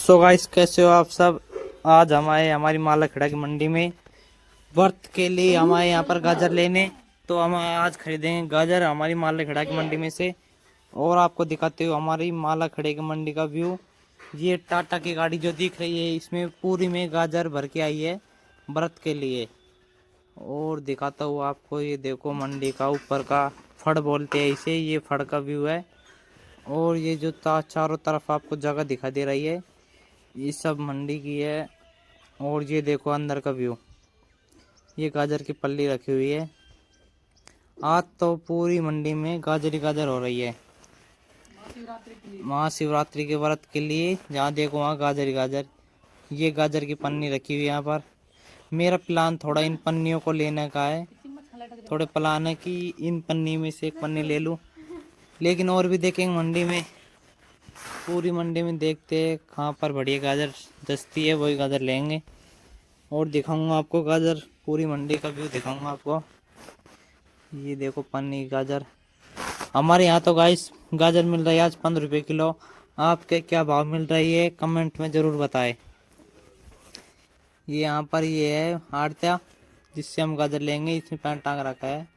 So guys, कैसे हो आप सब। आज हम आए हमारी माला खेड़ा की मंडी में व्रत के लिए। हम आए यहाँ पर गाजर लेने। तो हम आज खरीदेंगे गाजर हमारी माला खेड़ा की मंडी में से। और आपको दिखाते हो हमारी माला खेड़े की मंडी का व्यू। ये टाटा की गाड़ी जो दिख रही है, इसमें पूरी में गाजर भर के आई है व्रत के लिए। और दिखाता हूँ आपको, ये देखो मंडी का ऊपर का फड़ बोलते हैं इसे, ये फड़ का व्यू है। और ये जो चारों तरफ आपको जगह दिखाई दे रही है, ये सब मंडी की है। और ये देखो अंदर का व्यू, ये गाजर की पल्ली रखी हुई है। आज तो पूरी मंडी में गाजर ही गाजर हो रही है महाशिवरात्रि के व्रत के लिए। जहाँ देखो वहाँ गाजर ही गाजर। ये गाजर की पन्नी रखी हुई है यहाँ पर। मेरा प्लान थोड़ा इन पन्नियों को लेने का है। थोड़े प्लान है कि इन पन्नी में से एक पन्नी ले लूँ, लेकिन और भी देखेंगे मंडी में। पूरी मंडी में देखते हैं कहाँ पर बढ़िया गाजर सस्ती है, वही गाजर लेंगे। और दिखाऊंगा आपको गाजर, पूरी मंडी का व्यू दिखाऊंगा आपको। ये देखो पन्नी गाजर। हमारे यहाँ तो गाइस गाजर मिल रही है आज 15 रुपये किलो। आपके क्या भाव मिल रही है कमेंट में ज़रूर बताएं। ये यहाँ पर ये है आड़त्या, जिससे हम गाजर लेंगे। इसमें पैंट टांग रखा है।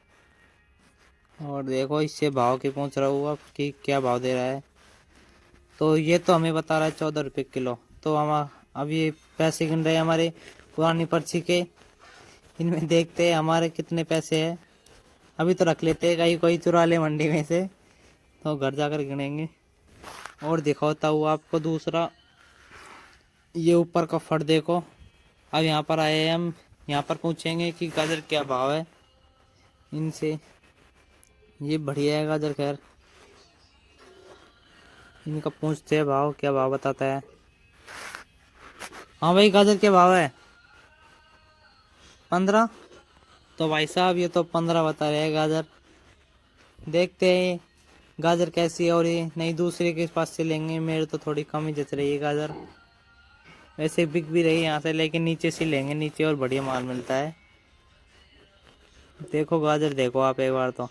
और देखो इससे भाव के पूछ रहा हूँ कि क्या भाव दे रहा है। तो ये तो हमें बता रहा है 14 रुपये किलो। तो हम अब ये पैसे गिन रहे हैं हमारे पुरानी पर्ची के। इनमें देखते हैं हमारे कितने पैसे हैं। अभी तो रख लेते हैं, कहीं कोई चुरा ले मंडी में से, तो घर जाकर गिनेंगे। और दिखाता हूँ आपको दूसरा, ये ऊपर का फट देखो। अब यहाँ पर आए हैं हम, यहाँ पर पूछेंगे कि गाजर क्या भाव है इनसे। ये बढ़िया है गाजर, खैर इनका पूछते हैं भाव, क्या भाव बताता है। हाँ भाई, गाजर क्या भाव है? 15। तो भाई साहब ये तो 15 बता रहे हैं गाजर। देखते हैं गाजर कैसी है। और ये नहीं, दूसरे के पास से लेंगे। मेरे तो थोड़ी कम ही जच रही है गाजर। वैसे बिक भी रही है यहाँ से, लेकिन नीचे से लेंगे, नीचे और बढ़िया माल मिलता है। देखो गाजर देखो आप एक बार तो।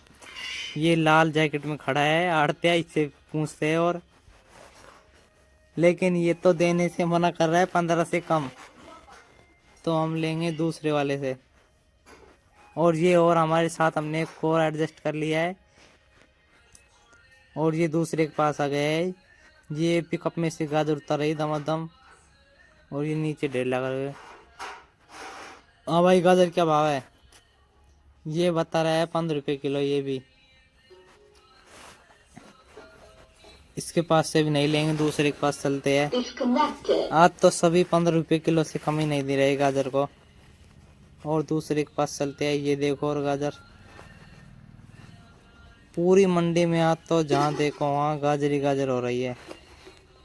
ये लाल जैकेट में खड़ा है आड़त्या, इससे पूछते हैं। और लेकिन ये तो देने से मना कर रहा है 15 से कम। तो हम लेंगे दूसरे वाले से। और ये और हमारे साथ हमने एक और एडजस्ट कर लिया है। और ये दूसरे के पास आ गया है। ये पिकअप में से गाजर उतर रही दमादम। और ये नीचे ढेर लगा हुआ है। हाँ भाई, गाजर क्या भाव है? ये बता रहा है 15 रुपये किलो। ये भी इसके पास से भी नहीं लेंगे, दूसरे के पास चलते हैं। आज तो सभी 15 रुपये किलो से कम ही नहीं दे रहे गाजर को। और दूसरे के पास चलते हैं। ये देखो और गाजर पूरी मंडी में आज तो जहाँ देखो वहाँ गाजर ही गाजर हो रही है।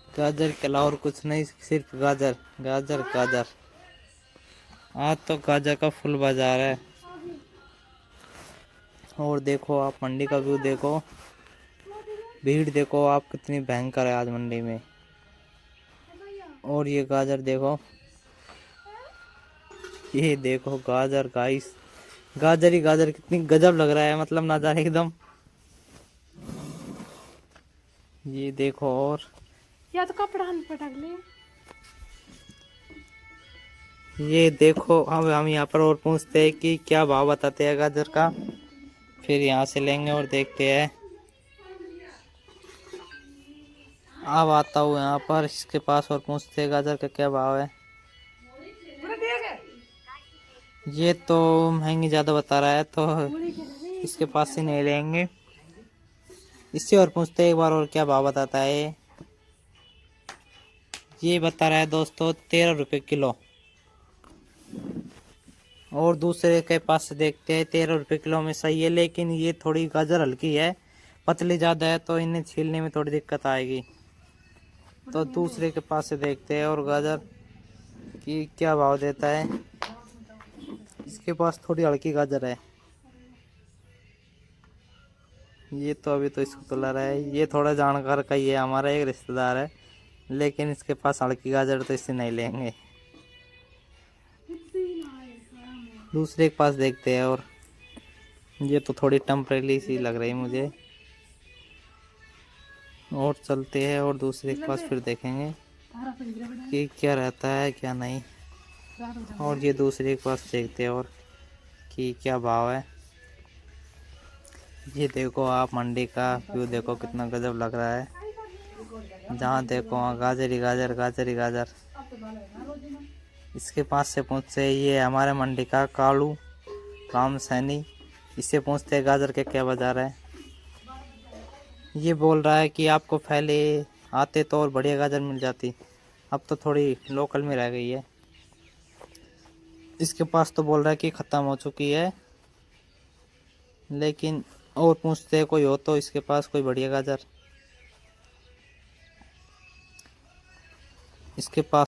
गाजर के अलावा और कुछ नहीं, सिर्फ गाजर गाजर गाजर। आज तो गाजर का फुल बाजार है। और देखो आप मंडी का व्यू देखो, भीड़ देखो आप कितनी भयंकर है आज मंडी में। और ये गाजर देखो, ये देखो गाजर गाइस, गाजर ही गाजर। कितनी गजब लग रहा है, मतलब नजारा एकदम। ये देखो। और या तो कपड़ा हम पटक ले। ये देखो, अब हम यहाँ पर और पूछते हैं कि क्या भाव बताते हैं गाजर का। फिर यहाँ से लेंगे और देखते हैं। अब आता हूँ यहाँ पर इसके पास और पूछते हैं गाजर का क्या भाव है। ये तो महंगी ज़्यादा बता रहा है, तो इसके पास से नहीं लेंगे। इससे और पूछते हैं एक बार और क्या भाव बताता है। ये बता रहा है दोस्तों 13 रुपये किलो। और दूसरे के पास से देखते हैं, 13 रुपये किलो में सही है, लेकिन ये थोड़ी गाजर हल्की है, पतली ज़्यादा है, तो इन्हें छीलने में थोड़ी दिक्कत आएगी। तो दूसरे के पास से देखते हैं और गाजर की क्या भाव देता है। इसके पास थोड़ी हल्की गाजर है। ये तो अभी तो इसको तुला रहा है। ये थोड़ा जानकार का ही है, हमारा एक रिश्तेदार है, लेकिन इसके पास हल्की गाजर, तो इससे नहीं लेंगे। दूसरे के पास देखते हैं। और ये तो थोड़ी टेम्परेरी सी लग रही है मुझे। और चलते हैं और दूसरे के पास फिर देखेंगे। कि क्या रहता है क्या नहीं। और ये दूसरे के पास देखते हैं और कि क्या भाव है। ये देखो आप मंडी का व्यू देखो कितना गजब लग रहा है। जहाँ देखो वहाँ गाजर ही गाजर, गाजर ही गाजर। इसके पास से पूछते ये हमारे मंडी का कालू राम सैनी, इससे पूछते हैं गाजर के क्या बाजार है। ये बोल रहा है कि आपको पहले आते तो और बढ़िया गाजर मिल जाती, अब तो थोड़ी लोकल में रह गई है। इसके पास तो बोल रहा है कि ख़त्म हो चुकी है, लेकिन और पूछते हैं कोई हो तो इसके पास कोई बढ़िया गाजर। इसके पास